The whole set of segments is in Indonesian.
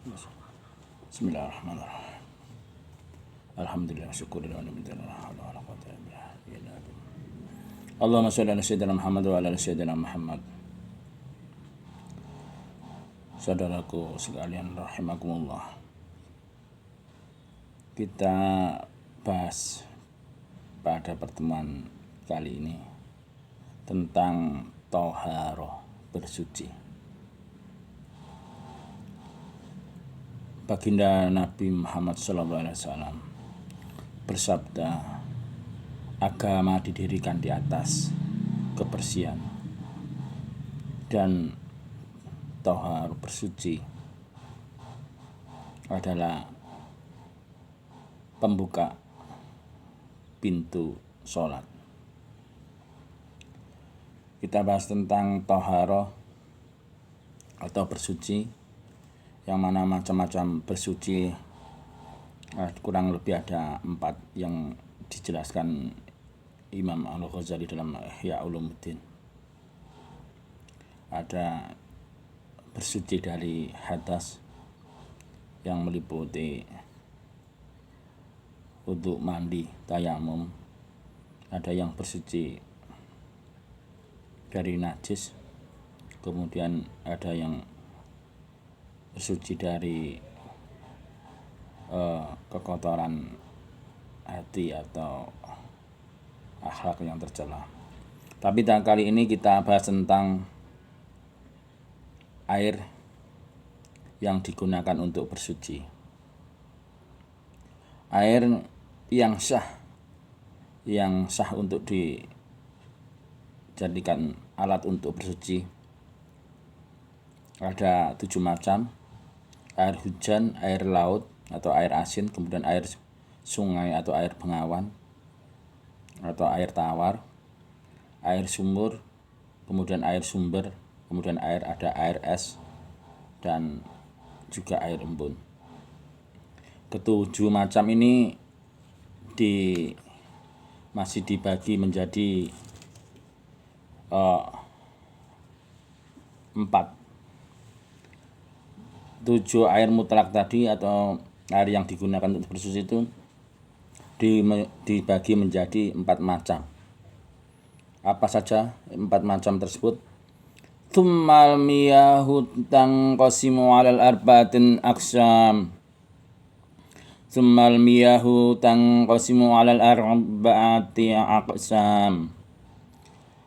Bismillahirrahmanirrahim. Alhamdulillah, syukurillah, alhamdulillah, Allahumma sholli ala sayyidina Muhammad wa ala sayyidina Muhammad. Saudaraku sekalian rahimakumullah. Kita bahas pada pertemuan kali ini tentang thaharah, bersuci. Baginda Nabi Muhammad SAW bersabda, agama didirikan di atas kebersihan, dan thaharah, bersuci adalah pembuka pintu sholat. Kita bahas tentang thaharah atau bersuci, yang mana macam-macam bersuci, kurang lebih ada 4 yang dijelaskan Imam Al-Ghazali dalam Ihya Ulumuddin. Ada bersuci dari hadas yang meliputi wudu, mandi, tayamum. Ada yang bersuci dari najis, kemudian ada yang bersuci dari kekotoran hati atau akhlak yang tercela. Tapi kali ini kita bahas tentang air yang digunakan untuk bersuci. Air yang sah untuk dijadikan alat untuk bersuci ada 7 macam. Air hujan, air laut atau air asin, kemudian air sungai atau air bengawan atau air tawar, air sumur, kemudian air sumber, kemudian ada air es, dan juga air embun. Ketujuh macam ini masih dibagi menjadi 4. 7 air mutlak tadi atau air yang digunakan untuk bersuci itu dibagi menjadi 4 macam. Apa saja 4 macam tersebut? Tsummal miyahu tanqasimu 'alal arba'atin aqsam. Tsummal miyahu tanqasimu 'alal arba'ati aqsam.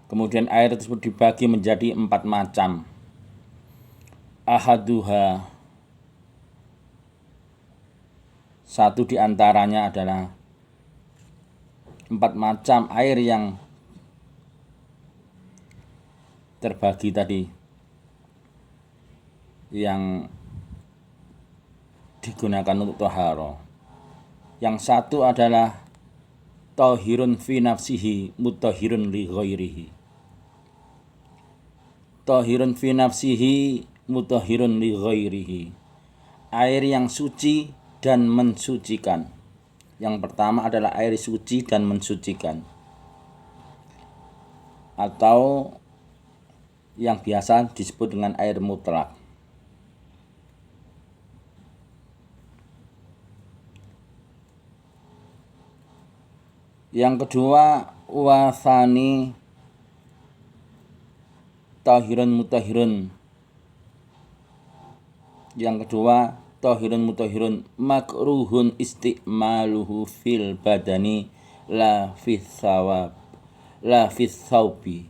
Kemudian air tersebut dibagi menjadi 4 macam. Ahaduha, satu di antaranya adalah 4 macam air yang terbagi tadi, yang digunakan untuk thaharah. Yang satu adalah thahirun fi nafsihi mutahhirun li ghairihi. Thahirun fi nafsihi mutahhirun li ghairihi. Air yang suci dan mensucikan. Yang pertama adalah air suci dan mensucikan, atau yang biasa disebut dengan air mutlak. Yang kedua, wasani tahirun mutahhirun. Yang kedua, tahirun mutahhirun makruhun isti'maluhu fil badani la fis thawbi.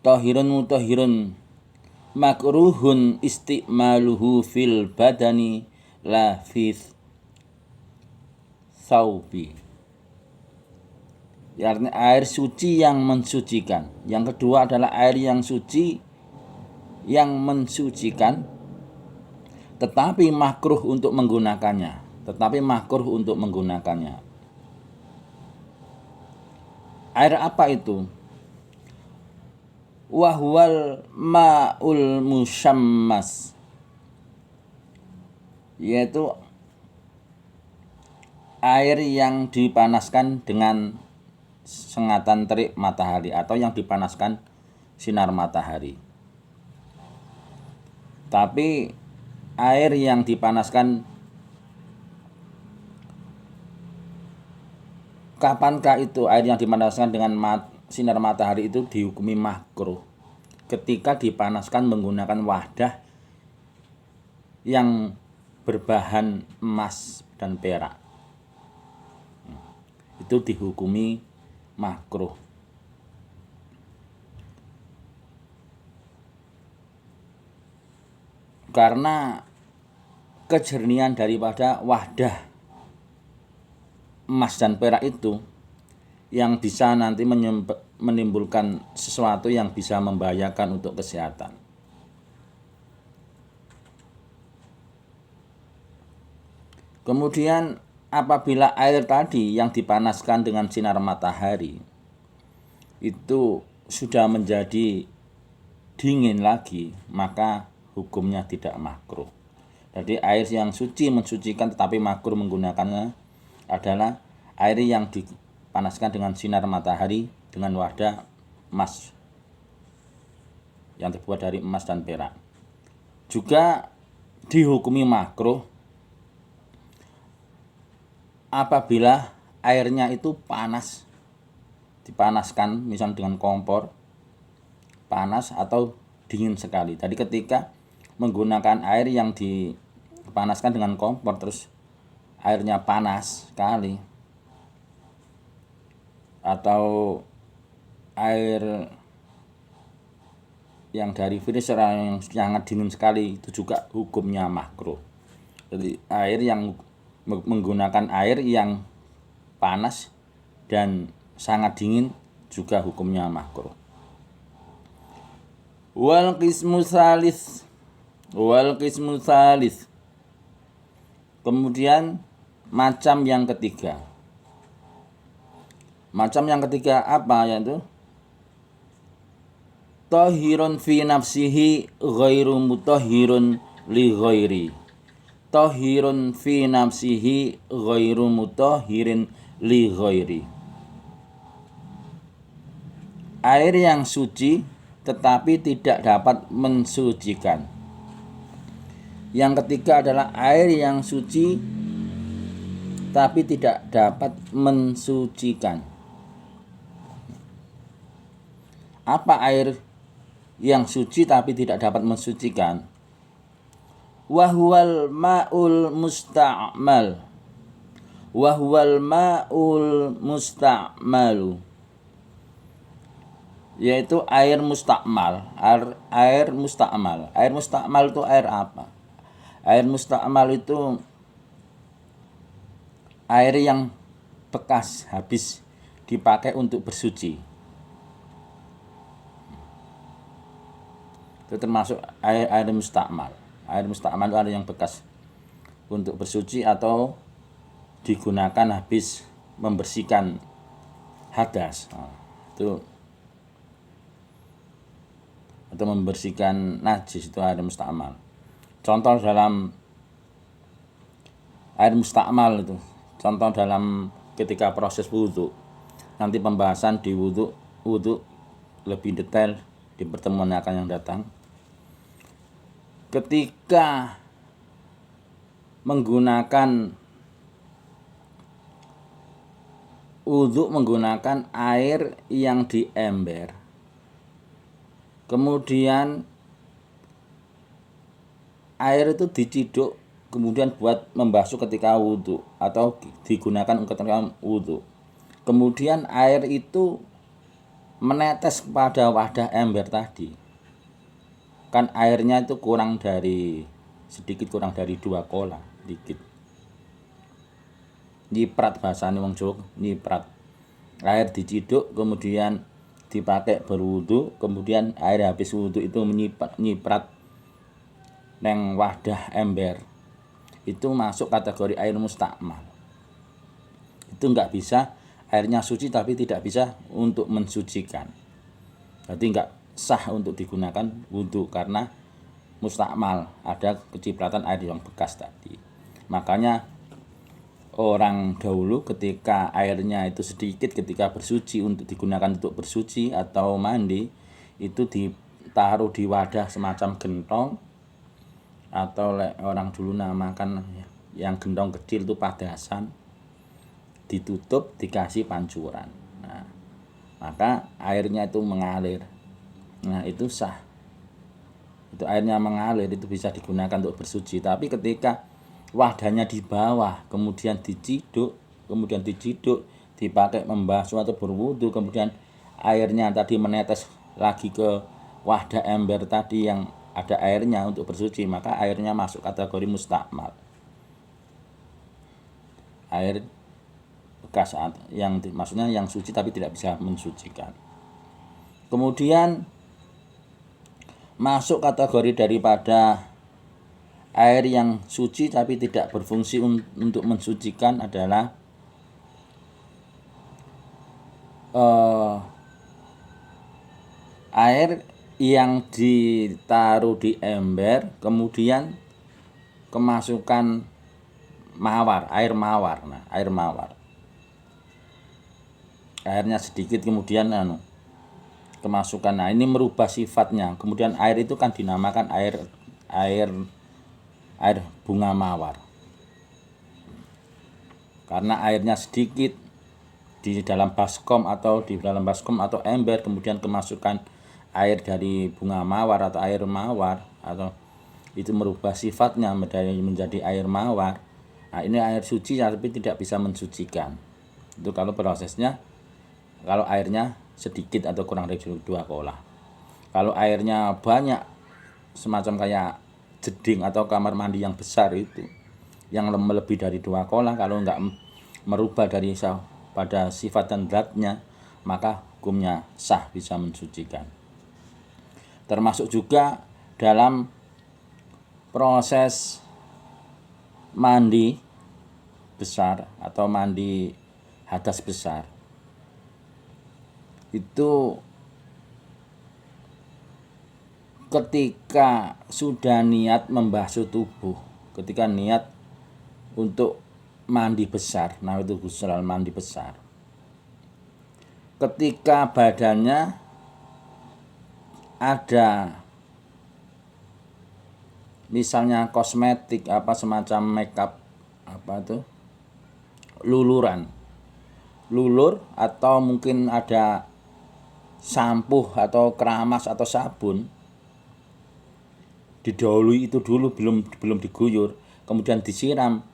Tahirun mutahhirun makruhun isti'maluhu fil badani la fis thawbi. Artinya air suci yang mensucikan. Yang kedua adalah air yang suci yang mensucikan, tetapi makruh untuk menggunakannya. Air apa itu? Wahwal ma'ul musyammas, yaitu air yang dipanaskan dengan sengatan terik matahari atau yang dipanaskan sinar matahari. Tapi air yang dipanaskan, kapankah itu air yang dipanaskan dengan sinar matahari itu dihukumi makruh? Ketika dipanaskan menggunakan wadah yang berbahan emas dan perak, itu dihukumi makruh. Karena kejernihan daripada wadah emas dan perak itu yang bisa nanti menimbulkan sesuatu yang bisa membahayakan untuk kesehatan. Kemudian apabila air tadi yang dipanaskan dengan sinar matahari itu sudah menjadi dingin lagi, maka hukumnya tidak makruh. Jadi air yang suci mensucikan, tetapi makruh menggunakannya adalah air yang dipanaskan dengan sinar matahari dengan wadah emas yang terbuat dari emas dan perak. Juga dihukumi makruh apabila airnya itu panas, dipanaskan misalnya dengan kompor panas atau dingin sekali. Tadi ketika menggunakan air yang dipanaskan dengan kompor terus airnya panas sekali, atau air yang dari freezer yang sangat dingin sekali, itu juga hukumnya makruh. Jadi air yang menggunakan air yang panas dan sangat dingin juga hukumnya makruh. Wal qismu salis. Kemudian macam yang ketiga. Macam yang ketiga apa, yaitu tahirun fi nafsihi ghairu mutahhirun li ghairi. Tahirun fi nafsihi ghairu mutahhirin li ghairi. Air yang suci tetapi tidak dapat mensucikan. Yang ketiga adalah air yang suci tapi tidak dapat mensucikan. Apa air yang suci tapi tidak dapat mensucikan? Wahwal ma'ul musta'mal. Wahwal ma'ul musta'malu, yaitu air mustakmal. Air mustakmal. Air mustakmal itu air apa? Air mustakmal itu air yang bekas habis dipakai untuk bersuci. Itu termasuk air mustakmal. Air mustakmal itu air yang bekas untuk bersuci atau digunakan habis membersihkan hadas. Itu atau membersihkan najis, itu air mustakmal. Contoh dalam air mustakmal itu, contoh dalam ketika proses wudhu. Nanti pembahasan di wudhu lebih detail di pertemuan yang akan datang. Ketika menggunakan wudhu menggunakan air yang di ember, kemudian air itu diciduk kemudian buat membasuh ketika wudhu atau digunakan ketika wudhu. Kemudian air itu menetes pada wadah ember tadi. Kan airnya itu sedikit kurang dari 2 kola, dikit. Nyiprat bahasanya wong Jawa, nyiprat. Air diciduk kemudian dipakai berwudu, kemudian air habis wudu itu nyiprat neng wadah ember. Itu masuk kategori air mustakmal. Itu enggak bisa, airnya suci tapi tidak bisa untuk mensucikan. Berarti enggak sah untuk digunakan wudu karena mustakmal, ada kecipratan air yang bekas tadi. Makanya orang dahulu ketika airnya itu sedikit ketika bersuci, untuk digunakan untuk bersuci atau mandi, itu ditaruh di wadah semacam gentong, atau orang dulu namakan yang gendong kecil itu padasan, ditutup dikasih pancuran. Nah, maka airnya itu mengalir. Nah, itu sah. Itu airnya mengalir, itu bisa digunakan untuk bersuci. Tapi ketika wadahnya di bawah, kemudian diciduk, dipakai membasuh atau berwudu, kemudian airnya tadi menetes lagi ke wadah ember tadi yang ada airnya untuk bersuci, maka airnya masuk kategori mustakmal. Air bekas yang maksudnya yang suci tapi tidak bisa mensucikan. Kemudian masuk kategori daripada air yang suci tapi tidak berfungsi untuk mensucikan adalah air yang ditaruh di ember kemudian kemasukan mawar, air mawar. Nah, air mawar. Airnya sedikit kemudian kemasukan. Nah, ini merubah sifatnya. Kemudian air itu kan dinamakan air bunga mawar. Karena airnya sedikit di dalam baskom atau ember, kemudian kemasukan air dari bunga mawar atau air mawar, atau itu merubah sifatnya menjadi air mawar. Nah, ini air suci tapi tidak bisa mensucikan. Itu kalau prosesnya, kalau airnya sedikit atau kurang dari 2 kolah. Kalau airnya banyak, semacam kayak jeding atau kamar mandi yang besar itu, yang lebih dari 2 kolah, kalau enggak merubah dari pada sifat dan zatnya, maka hukumnya sah, bisa mensucikan. Termasuk juga dalam proses mandi besar atau mandi hadas besar. Itu ketika sudah niat membasuh tubuh, ketika niat untuk mandi besar, nah itu ghusl mandi besar. Ketika badannya ada misalnya kosmetik semacam makeup lulur atau mungkin ada sampo atau keramas atau sabun, didahului itu dulu, belum diguyur, kemudian disiram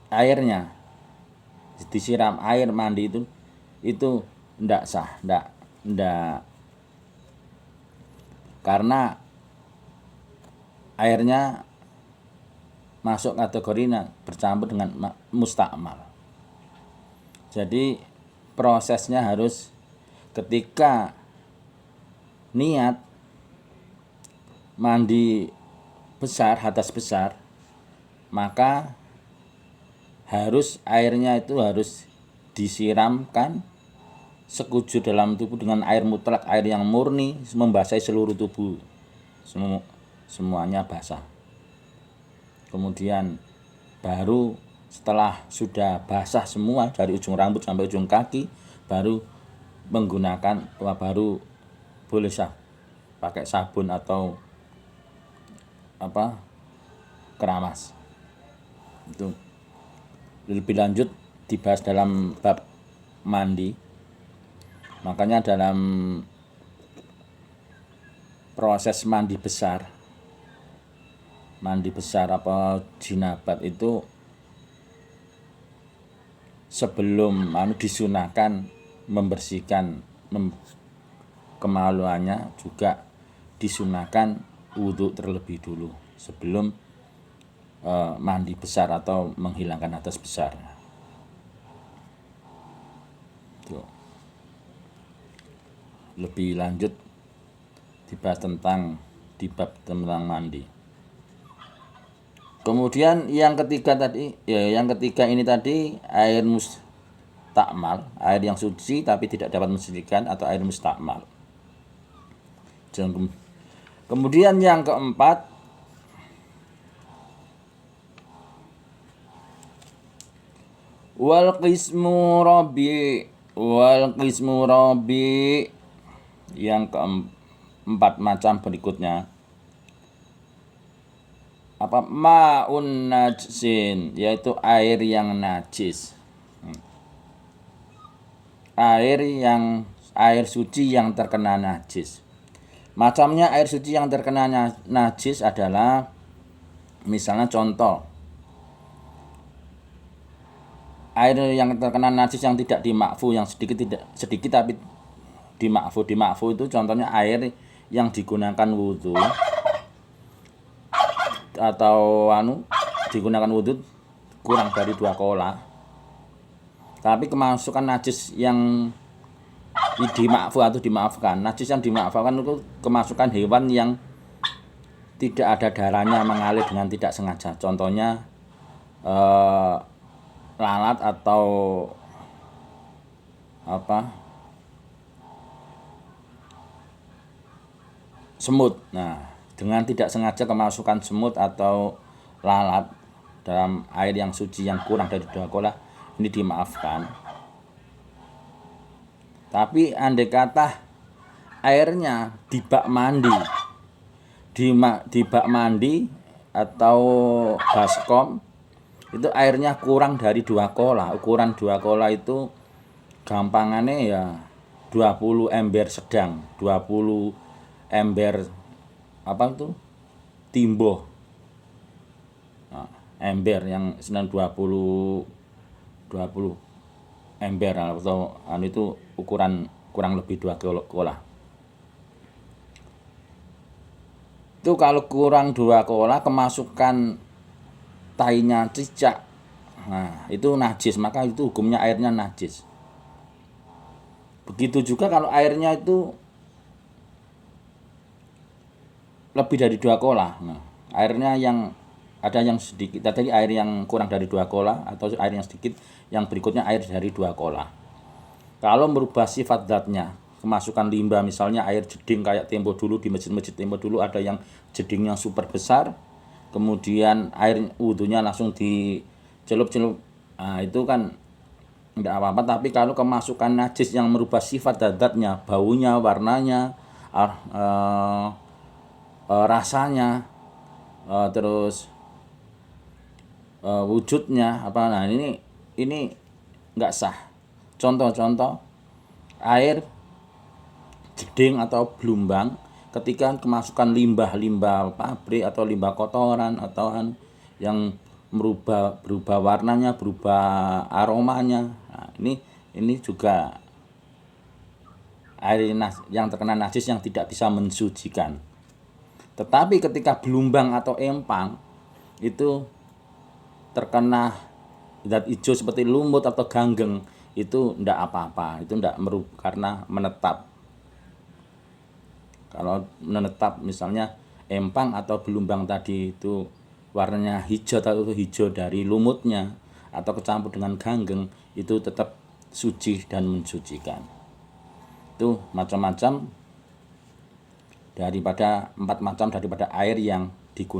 airnya, disiram air mandi itu tidak sah, tidak, karena airnya masuk kategori bercampur dengan mustakmal. Jadi prosesnya harus ketika niat mandi besar, hadas besar, maka airnya itu harus disiramkan sekujur dalam tubuh dengan air mutlak, air yang murni, membasahi seluruh tubuh, semuanya basah. Kemudian baru setelah sudah basah semua dari ujung rambut sampai ujung kaki, baru boleh pakai sabun atau keramas. Itu lebih lanjut dibahas dalam bab mandi. Makanya dalam proses mandi besar jinabat itu, sebelum disunahkan membersihkan kemaluannya, juga disunahkan wudhu terlebih dulu sebelum mandi besar atau menghilangkan hadas besar. Tuh. Lebih lanjut dibahas di bab tentang mandi. Kemudian yang ketiga ini tadi air mustakmal, air yang suci tapi tidak dapat mensucikan, atau air mustakmal. Kemudian yang keempat, wal qismu rabi, yang keempat macam berikutnya Ma'un najsin, yaitu air yang najis. Air suci yang terkena najis. Macamnya air suci yang terkena najis adalah, misalnya contoh, air yang terkena najis yang tidak dimakfu, yang sedikit tapi dimakfu itu contohnya air yang digunakan wudhu atau digunakan wudhu kurang dari 2 kola, tapi kemasukan najis yang dimaafkan. Najis yang dimaafkan itu kemasukan hewan yang tidak ada darahnya mengalir dengan tidak sengaja. Contohnya lalat atau semut. Nah, dengan tidak sengaja kemasukan semut atau lalat dalam air yang suci yang kurang dari 2 kola, ini dimaafkan. Tapi andai kata airnya di bak mandi atau baskom, itu airnya kurang dari 2 kola. Ukuran 2 kola itu gampangannya ya 20 ember sedang, 20 ember timbo. Nah, ember yang 20 ember atau itu ukuran kurang lebih 2 kola. Itu kalau kurang 2 kola kemasukan tainya cicak, nah itu najis, maka itu hukumnya airnya najis. Begitu juga kalau airnya itu lebih dari 2 kola, nah airnya yang ada yang sedikit, tadi air yang kurang dari 2 kola atau air yang sedikit, yang berikutnya air dari 2 kola. Kalau merubah sifat zatnya, kemasukan limbah, misalnya air jeding kayak tempo dulu di masjid-masjid tempo dulu ada yang jedingnya super besar, kemudian air wudhunya langsung dicelup-celup, nah itu kan tidak apa-apa. Tapi kalau kemasukan najis yang merubah sifat zatnya, baunya, warnanya, rasanya, terus wujudnya nah ini nggak sah. Contoh air jeding atau blumbang ketika kemasukan limbah pabrik atau limbah kotoran atau yang berubah warnanya, berubah aromanya, nah ini juga air yang terkena najis yang tidak bisa mensucikan. Tetapi ketika blumbang atau empang itu terkena zat hijau seperti lumut atau ganggeng, itu tidak apa-apa, itu tidak merubah karena menetap. Kalau menetap misalnya empang atau belumbang tadi itu warnanya hijau atau hijau dari lumutnya atau kecampur dengan ganggeng, itu tetap suci dan mensucikan. Itu macam-macam daripada 4 macam daripada air yang digunakan